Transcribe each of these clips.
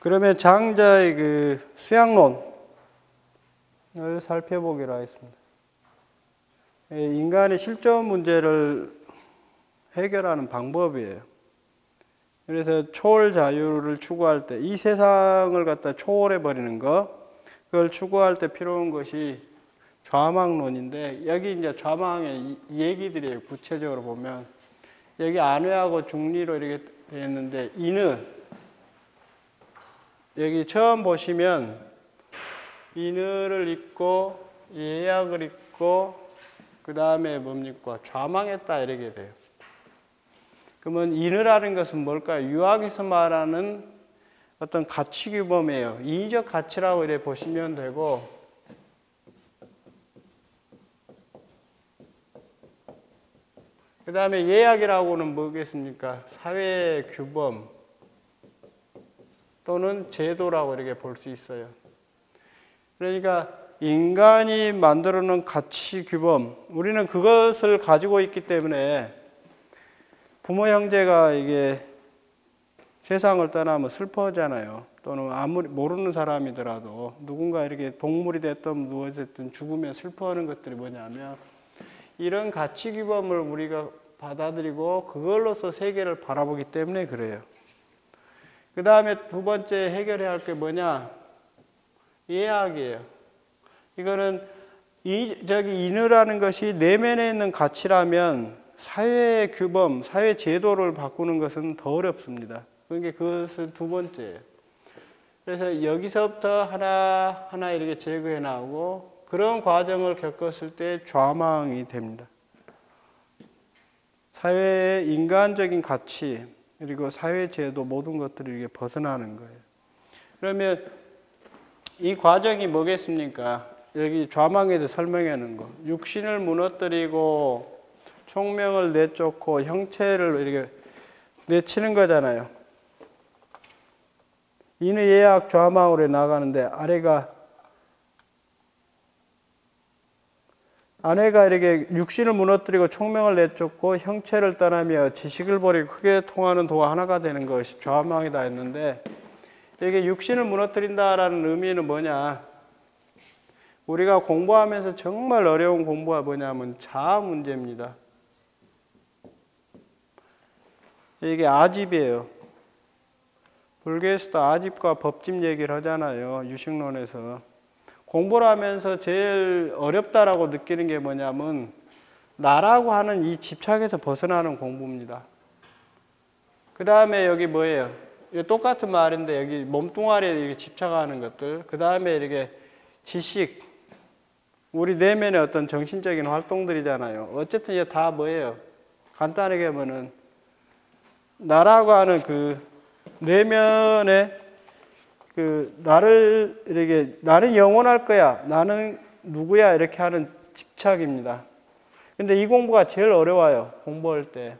그러면 장자의 그 수양론을 살펴보기로 하겠습니다. 인간의 실존 문제를 해결하는 방법이에요. 그래서 초월 자유를 추구할 때, 이 세상을 갖다 초월해 버리는 거, 그걸 추구할 때 필요한 것이 좌망론인데, 여기 이제 좌망의 얘기들이에요. 구체적으로 보면 여기 안회하고 중리로 이렇게 되어 있는데, 인의 여기 처음 보시면 인의를 읽고 예약을 읽고 그 다음에 뭡니까? 좌망했다 이렇게 돼요. 그러면 인의라는 것은 뭘까요? 유학에서 말하는 어떤 가치 규범이에요. 인위적 가치라고 이렇게 보시면 되고, 그 다음에 예약이라고는 뭐겠습니까? 사회의 규범 또는 제도라고 이렇게 볼 수 있어요. 그러니까 인간이 만들어 놓은 가치 규범, 우리는 그것을 가지고 있기 때문에 부모 형제가 이게 세상을 떠나면 슬퍼하잖아요. 또는 아무리 모르는 사람이더라도 누군가 이렇게 동물이 됐든 무엇이든 죽으면 슬퍼하는 것들이 뭐냐면, 이런 가치 규범을 우리가 받아들이고 그걸로서 세계를 바라보기 때문에 그래요. 그 다음에 두 번째 해결해야 할 게 뭐냐? 예약이에요. 이거는 인의라는 것이 내면에 있는 가치라면 사회의 규범, 사회 제도를 바꾸는 것은 더 어렵습니다. 그러니까 그것은 두 번째예요. 그래서 여기서부터 하나하나 이렇게 제거해 나오고, 그런 과정을 겪었을 때 좌망이 됩니다. 사회의 인간적인 가치, 그리고 사회 제도 모든 것들이 이렇게 벗어나는 거예요. 그러면 이 과정이 뭐겠습니까? 여기 좌망에 대해 설명해 놓은 거. 육신을 무너뜨리고 총명을 내쫓고 형체를 이렇게 내치는 거잖아요. 인의 예약 좌망으로 나가는데, 아내가 이렇게 육신을 무너뜨리고 총명을 내쫓고 형체를 떠나며 지식을 버리고 크게 통하는 도가 하나가 되는 것이 좌망이다 했는데, 이게 육신을 무너뜨린다라는 의미는 뭐냐? 우리가 공부하면서 정말 어려운 공부가 뭐냐면 자아 문제입니다. 이게 아집이에요. 불교에서도 아집과 법집 얘기를 하잖아요. 유식론에서. 공부를 하면서 제일 어렵다라고 느끼는 게 뭐냐면 나라고 하는 이 집착에서 벗어나는 공부입니다. 그 다음에 여기 뭐예요? 똑같은 말인데 여기 몸뚱아리에 이렇게 집착하는 것들. 그 다음에 이렇게 지식, 우리 내면의 어떤 정신적인 활동들이잖아요. 어쨌든 이게 다 뭐예요? 간단하게 보면은 나라고 하는 그 내면에 나를 이렇게 나는 영원할 거야, 나는 누구야 이렇게 하는 집착입니다. 근데 이 공부가 제일 어려워요. 공부할 때.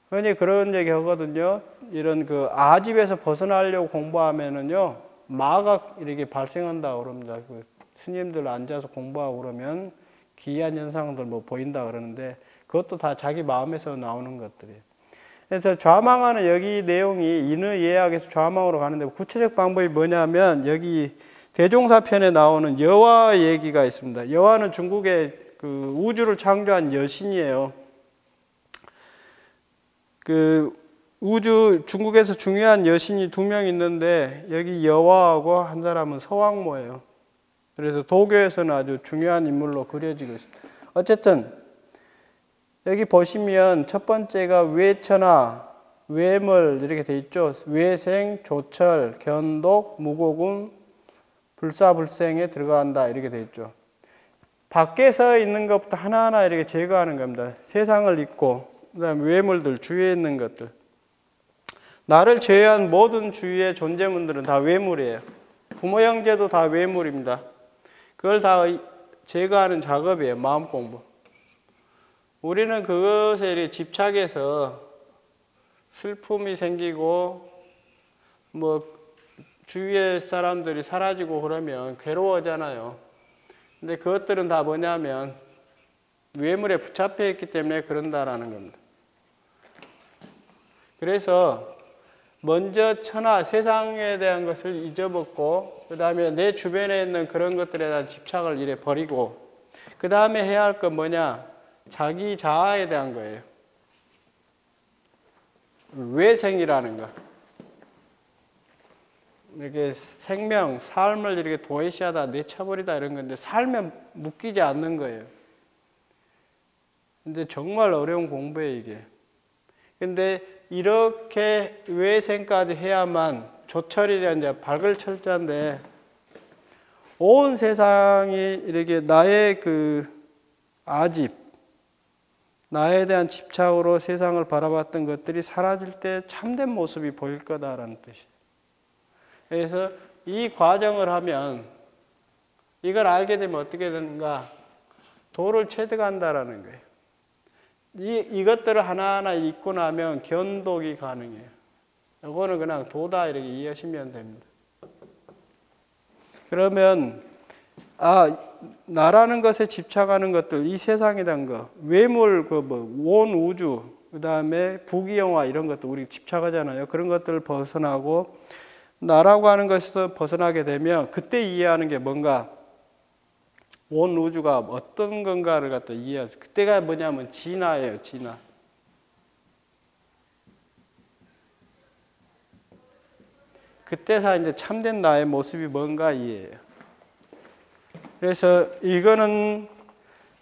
흔히 그런 얘기 하거든요. 이런 그 아집에서 벗어나려고 공부하면은요, 마가 이렇게 발생한다고 그럽니다. 그 스님들 앉아서 공부하고 그러면 기이한 현상들 뭐 보인다 그러는데, 그것도 다 자기 마음에서 나오는 것들이에요. 그래서 좌망하는 여기 내용이 인의 예약에서 좌망으로 가는데, 구체적 방법이 뭐냐면 여기 대종사편에 나오는 여화 얘기가 있습니다. 여화는 중국의 그 우주를 창조한 여신이에요. 그 중국에서 중요한 여신이 두 명 있는데, 여기 여화하고 한 사람은 서왕모예요. 그래서 도교에서는 아주 중요한 인물로 그려지고 있습니다. 어쨌든 여기 보시면 첫 번째가 외천하, 외물 이렇게 돼 있죠. 외생, 조철, 견독, 무고군, 불사불생에 들어간다 이렇게 돼 있죠. 밖에서 있는 것부터 하나하나 이렇게 제거하는 겁니다. 세상을 잊고, 그다음에 외물들, 주위에 있는 것들. 나를 제외한 모든 주위의 존재물들은 다 외물이에요. 부모 형제도 다 외물입니다. 그걸 다 제거하는 작업이에요. 마음 공부. 우리는 그것에 이렇게 집착해서 슬픔이 생기고 뭐 주위의 사람들이 사라지고 그러면 괴로워하잖아요. 근데 그것들은 다 뭐냐면 외물에 붙잡혀 있기 때문에 그런다라는 겁니다. 그래서 먼저 천하, 세상에 대한 것을 잊어먹고 그 다음에 내 주변에 있는 그런 것들에 대한 집착을 이래 버리고 그 다음에 해야 할 건 뭐냐? 자기 자아에 대한 거예요. 외생이라는 거. 이렇게 생명, 삶을 이렇게 도외시하다, 내쳐버리다 이런 건데 삶에 묶이지 않는 거예요. 근데 정말 어려운 공부예요, 이게. 근데 이렇게 외생까지 해야만 조철이라 이제 밝을 철자인데 온 세상이 이렇게 나의 그 아집, 나에 대한 집착으로 세상을 바라봤던 것들이 사라질 때 참된 모습이 보일 거다라는 뜻이에요. 그래서 이 과정을 하면 이걸 알게 되면 어떻게 되는가? 도를 체득한다라는 거예요. 이것들을 하나하나 잊고 나면 견독이 가능해요. 이거는 그냥 도다 이렇게 이해하시면 됩니다. 그러면 나라는 것에 집착하는 것들, 이 세상에 대한 거, 외물, 온 우주, 그 다음에 부귀영화 이런 것도 우리 집착하잖아요. 그런 것들을 벗어나고 나라고 하는 것에서 벗어나게 되면 그때 이해하는 게 뭔가 온 우주가 어떤 건가를 갖다 이해하죠. 그때가 뭐냐면 진화예요, 진화. 그때서 이제 참된 나의 모습이 뭔가 이해해요. 그래서 이거는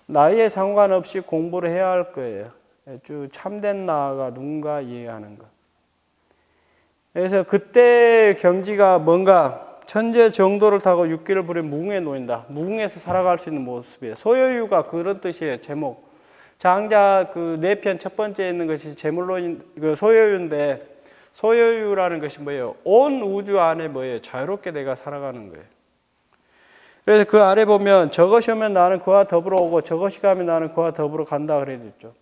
나이에 상관없이 공부를 해야 할 거예요. 쭉 참된 나가 누군가 이해하는 거. 그래서 그때 경지가 뭔가 천재 정도를 타고 육기를 부린 무궁에 놓인다. 무궁에서 살아갈 수 있는 모습이에요. 소요유가 그런 뜻이에요. 제목. 장자 그 4편 첫 번째에 있는 것이 제물로 그 소요유인데 소요유라는 것이 뭐예요? 온 우주 안에 뭐예요? 자유롭게 내가 살아가는 거예요. 그래서 그 아래 보면 저것이 오면 나는 그와 더불어 오고 저것이 가면 나는 그와 더불어 간다 그래 있죠.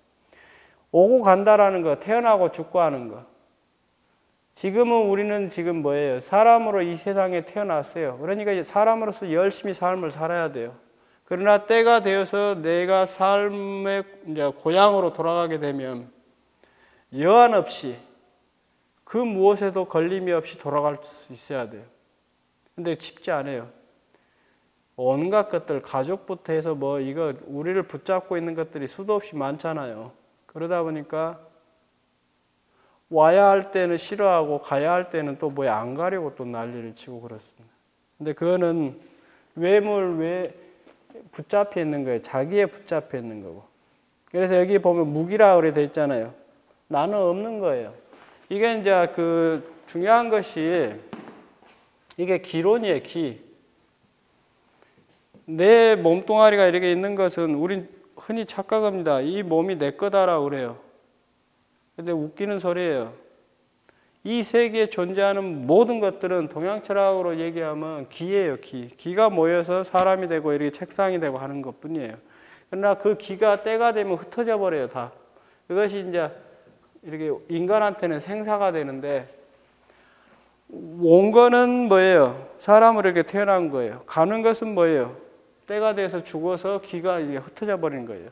오고 간다라는 거, 태어나고 죽고 하는 거. 지금은 우리는 지금 뭐예요? 사람으로 이 세상에 태어났어요. 그러니까 사람으로서 열심히 삶을 살아야 돼요. 그러나 때가 되어서 내가 삶의 이제 고향으로 돌아가게 되면 여한 없이 그 무엇에도 걸림이 없이 돌아갈 수 있어야 돼요. 근데 쉽지 않아요. 온갖 것들, 가족부터 해서 이거 우리를 붙잡고 있는 것들이 수도 없이 많잖아요. 그러다 보니까 와야 할 때는 싫어하고 가야 할 때는 또 안 가려고 또 난리를 치고 그렇습니다. 근데 그거는 외에 붙잡혀 있는 거예요. 자기에 붙잡혀 있는 거고. 그래서 여기 보면 무기라 그래 돼 있잖아요. 나는 없는 거예요. 이게 이제 그 중요한 것이 이게 기론이에요, 기. 내 몸뚱아리가 이렇게 있는 것은 우린 흔히 착각합니다. 이 몸이 내 거다라고 그래요. 근데 웃기는 소리예요. 이 세계에 존재하는 모든 것들은 동양철학으로 얘기하면 기예요, 기. 기가 모여서 사람이 되고 이렇게 책상이 되고 하는 것 뿐이에요. 그러나 그 기가 때가 되면 흩어져 버려요, 다. 그것이 이제 이렇게 인간한테는 생사가 되는데 온 거는 뭐예요? 사람으로 이렇게 태어난 거예요. 가는 것은 뭐예요? 때가 돼서 죽어서 기가 이게 흩어져 버리는 거예요.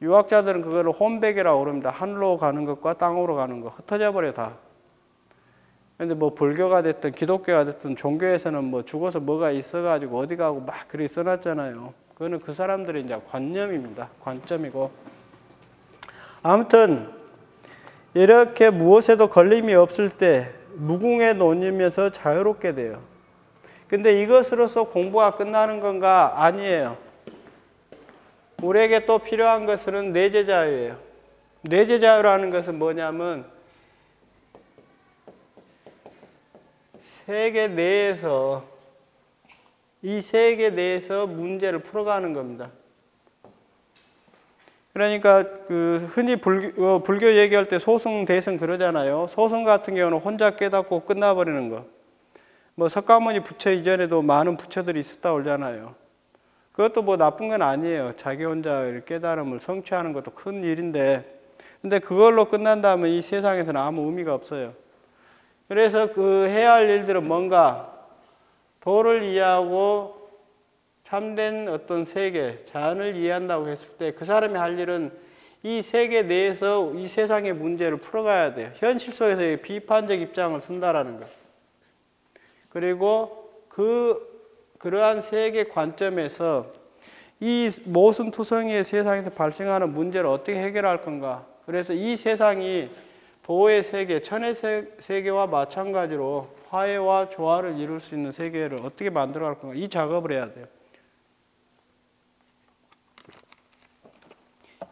유학자들은 그거를 혼백이라고 그럽니다. 하늘로 가는 것과 땅으로 가는 것 흩어져 버려 다. 근데 불교가 됐든 기독교가 됐든 종교에서는 죽어서 뭐가 있어가지고 어디 가고 막 그렇게 써놨잖아요. 그거는 그 사람들의 이제 관념입니다. 관점이고. 아무튼 이렇게 무엇에도 걸림이 없을 때 무궁에 놓이면서 자유롭게 돼요. 근데 이것으로서 공부가 끝나는 건가? 아니에요. 우리에게 또 필요한 것은 내재 자유예요. 내재 자유라는 것은 뭐냐면 세계 내에서 이 세계 내에서 문제를 풀어가는 겁니다. 그러니까 그 흔히 불교 얘기할 때 소승, 대승 그러잖아요. 소승 같은 경우는 혼자 깨닫고 끝나버리는 거. 석가모니 부처 이전에도 많은 부처들이 있었다 그러잖아요. 그것도 나쁜 건 아니에요. 자기 혼자 깨달음을 성취하는 것도 큰 일인데, 근데 그걸로 끝난다면 이 세상에서는 아무 의미가 없어요. 그래서 그 해야 할 일들은 뭔가 도를 이해하고 참된 어떤 세계, 자연을 이해한다고 했을 때 그 사람이 할 일은 이 세계 내에서 이 세상의 문제를 풀어가야 돼요. 현실 속에서 비판적 입장을 쓴다라는 거. 그리고 그러한 세계 관점에서 이 모순투성이의 세상에서 발생하는 문제를 어떻게 해결할 건가. 그래서 이 세상이 도의 세계, 천의 세계와 마찬가지로 화해와 조화를 이룰 수 있는 세계를 어떻게 만들어갈 건가. 이 작업을 해야 돼요.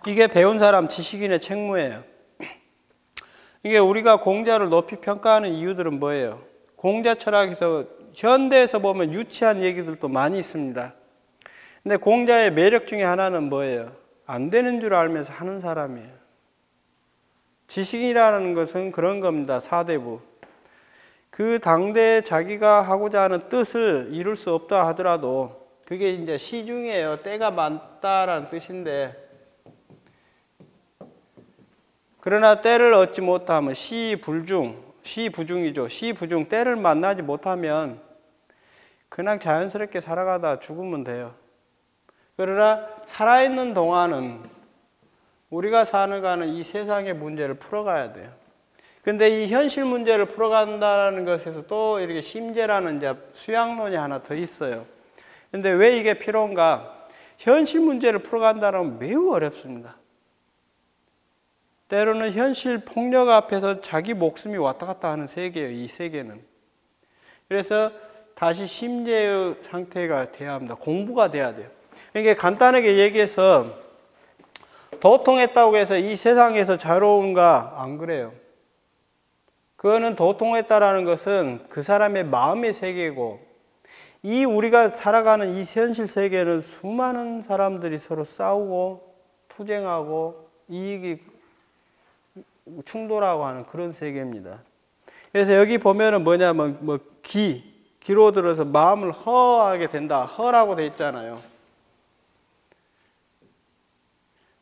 이게 배운 사람, 지식인의 책무예요. 이게 우리가 공자를 높이 평가하는 이유들은 뭐예요? 공자 철학에서 현대에서 보면 유치한 얘기들도 많이 있습니다. 근데 공자의 매력 중에 하나는 뭐예요? 안 되는 줄 알면서 하는 사람이에요. 지식이라는 것은 그런 겁니다. 사대부. 그 당대에 자기가 하고자 하는 뜻을 이룰 수 없다 하더라도 그게 이제 시중이에요. 때가 많다라는 뜻인데, 그러나 때를 얻지 못하면 시부중이죠. 시부중, 때를 만나지 못하면 그냥 자연스럽게 살아가다 죽으면 돼요. 그러나 살아있는 동안은 우리가 살아가는 이 세상의 문제를 풀어가야 돼요. 근데 이 현실 문제를 풀어간다는 것에서 또 이렇게 심재라는 이제 수양론이 하나 더 있어요. 근데 왜 이게 필요한가? 현실 문제를 풀어간다는 건 매우 어렵습니다. 때로는 현실 폭력 앞에서 자기 목숨이 왔다 갔다 하는 세계예요, 이 세계는. 그래서 다시 심재의 상태가 돼야 합니다. 공부가 돼야 돼요. 이게 간단하게 얘기해서 도통했다고 해서 이 세상에서 자유로운가? 안 그래요. 그거는 도통했다라는 것은 그 사람의 마음의 세계고, 이 우리가 살아가는 이 현실 세계는 수많은 사람들이 서로 싸우고 투쟁하고 이익이 충돌하고 하는 그런 세계입니다. 그래서 여기 보면은 뭐냐면 기로 들어서 마음을 허하게 된다. 허라고 돼 있잖아요.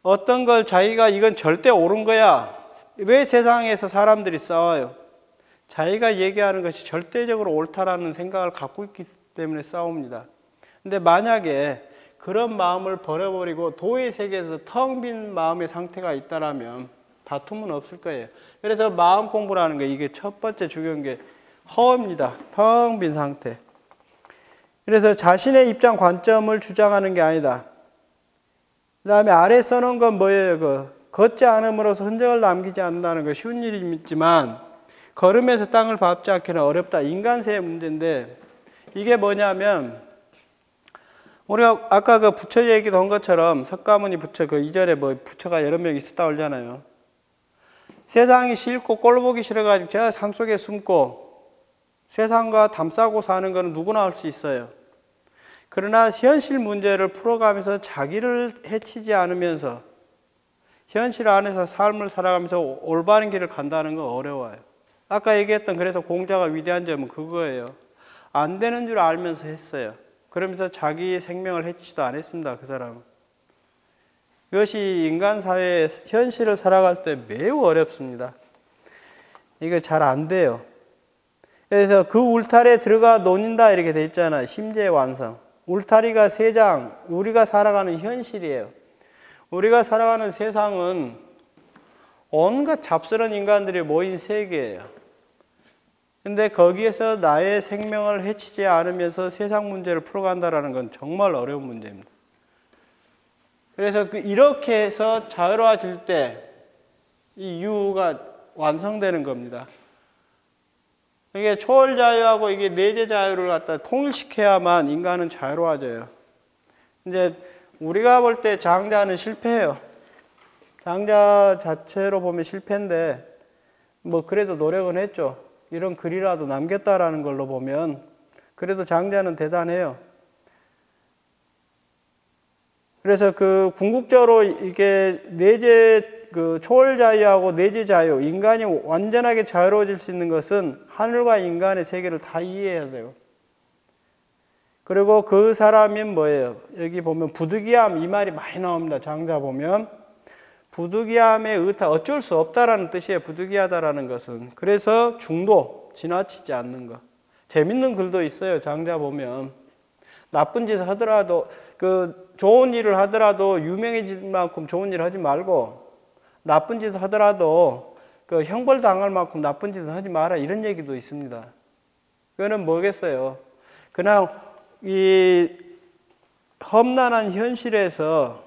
어떤 걸 자기가 이건 절대 옳은 거야. 왜 세상에서 사람들이 싸워요? 자기가 얘기하는 것이 절대적으로 옳다라는 생각을 갖고 있기 때문에 싸웁니다. 근데 만약에 그런 마음을 버려버리고 도의 세계에서 텅 빈 마음의 상태가 있다라면 다툼은 없을 거예요. 그래서 마음 공부라는 게 이게 첫 번째 중요한 게 허입니다. 텅 빈 상태. 그래서 자신의 입장 관점을 주장하는 게 아니다. 그 다음에 아래 써놓은 건 뭐예요? 걷지 않음으로써 흔적을 남기지 않는다는 거 쉬운 일이지만 걸으면서 땅을 밟지 않기는 어렵다. 인간세의 문제인데 이게 뭐냐면 우리가 아까 그 부처 얘기도 한 것처럼 석가모니 부처 그 이전에 뭐 부처가 여러 명 있었다 그러잖아요. 세상이 싫고 꼴보기 싫어가지고 저 산속에 숨고 세상과 담싸고 사는 거는 누구나 할 수 있어요. 그러나 현실 문제를 풀어가면서 자기를 해치지 않으면서 현실 안에서 삶을 살아가면서 올바른 길을 간다는 건 어려워요. 아까 얘기했던 그래서 공자가 위대한 점은 그거예요. 안 되는 줄 알면서 했어요. 그러면서 자기 생명을 해치지도 않았습니다. 그 사람은. 이것이 인간 사회의 현실을 살아갈 때 매우 어렵습니다. 이거 잘 안 돼요. 그래서 그 울타리에 들어가 놓는다 이렇게 돼 있잖아요. 심재의 완성. 울타리가 세 장, 우리가 살아가는 현실이에요. 우리가 살아가는 세상은 온갖 잡스러운 인간들이 모인 세계예요. 근데 거기에서 나의 생명을 해치지 않으면서 세상 문제를 풀어간다는 건 정말 어려운 문제입니다. 그래서 이렇게 해서 자유로워질 때 이 유가 완성되는 겁니다. 이게 초월 자유하고 이게 내재 자유를 갖다 통일시켜야만 인간은 자유로워져요. 이제 우리가 볼 때 장자는 실패해요. 장자 자체로 보면 실패인데 뭐 그래도 노력은 했죠. 이런 글이라도 남겼다라는 걸로 보면 그래도 장자는 대단해요. 그래서 그 궁극적으로 이게 내재 그 초월 자유하고 내재 자유, 인간이 완전하게 자유로워질 수 있는 것은 하늘과 인간의 세계를 다 이해해야 돼요. 그리고 그 사람이 뭐예요? 여기 보면 부득이함 이 말이 많이 나옵니다. 장자 보면 부득이함의 의타, 어쩔 수 없다라는 뜻이에요. 부득이하다라는 것은. 그래서 중도, 지나치지 않는 것. 재밌는 글도 있어요. 장자 보면 나쁜 짓을 하더라도 그 좋은 일을 하더라도 유명해질 만큼 좋은 일을 하지 말고 나쁜 짓 하더라도 그 형벌 당할 만큼 나쁜 짓은 하지 마라 이런 얘기도 있습니다. 그거는 뭐겠어요? 그냥 이 험난한 현실에서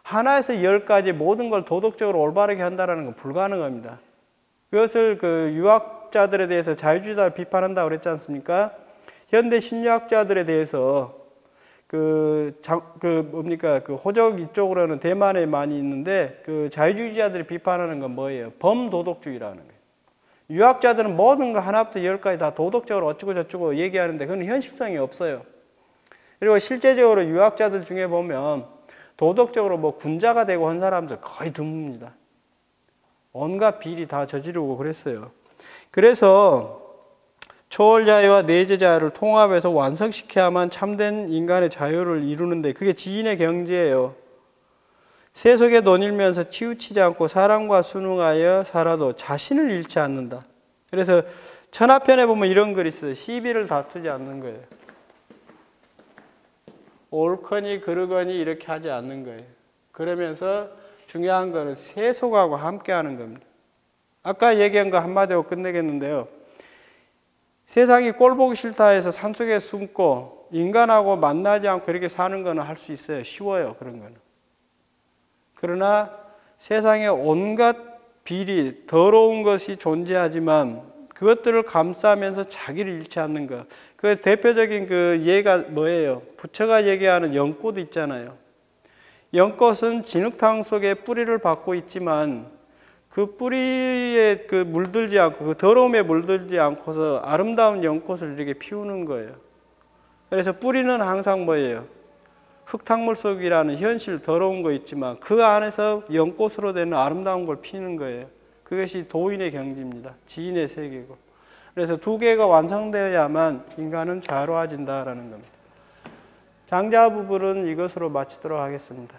하나에서 10까지 모든 걸 도덕적으로 올바르게 한다는 건 불가능합니다. 그것을 그 유학자들에 대해서 자유주의자를 비판한다고 그랬지 않습니까? 현대 신유학자들에 대해서 그 호적 이쪽으로는 대만에 많이 있는데 그 자유주의자들이 비판하는 건 뭐예요? 범도덕주의라는 거예요. 유학자들은 모든 거 하나부터 10까지 다 도덕적으로 어쩌고 저쩌고 얘기하는데 그건 현실성이 없어요. 그리고 실제적으로 유학자들 중에 보면 도덕적으로 뭐 군자가 되고 한 사람들 거의 드뭅니다. 온갖 비리 다 저지르고 그랬어요. 그래서 초월자유와 내재자유를 통합해서 완성시켜야만 참된 인간의 자유를 이루는데 그게 지인의 경지예요. 세속에 논일면서 치우치지 않고 사랑과 순응하여 살아도 자신을 잃지 않는다. 그래서 천하편에 보면 이런 글이 있어요. 시비를 다투지 않는 거예요. 옳거니 그르거니 이렇게 하지 않는 거예요. 그러면서 중요한 거는 세속하고 함께 하는 겁니다. 아까 얘기한 거 한마디로 끝내겠는데요. 세상이 꼴보기 싫다 해서 산속에 숨고 인간하고 만나지 않고 이렇게 사는 거는 할 수 있어요. 쉬워요. 그런 거는. 그러나 세상에 온갖 비리, 더러운 것이 존재하지만 그것들을 감싸면서 자기를 잃지 않는 것. 그 대표적인 그 예가 뭐예요? 부처가 얘기하는 연꽃 있잖아요. 연꽃은 진흙탕 속에 뿌리를 받고 있지만 그 뿌리에 그 물들지 않고 그 더러움에 물들지 않고서 아름다운 연꽃을 이렇게 피우는 거예요. 그래서 뿌리는 항상 뭐예요? 흙탕물 속이라는 현실 더러운 거 있지만 그 안에서 연꽃으로 되는 아름다운 걸 피는 거예요. 그것이 도인의 경지입니다. 지인의 세계고. 그래서 두 개가 완성되어야만 인간은 자유로워진다라는 겁니다. 장자 부분은 이것으로 마치도록 하겠습니다.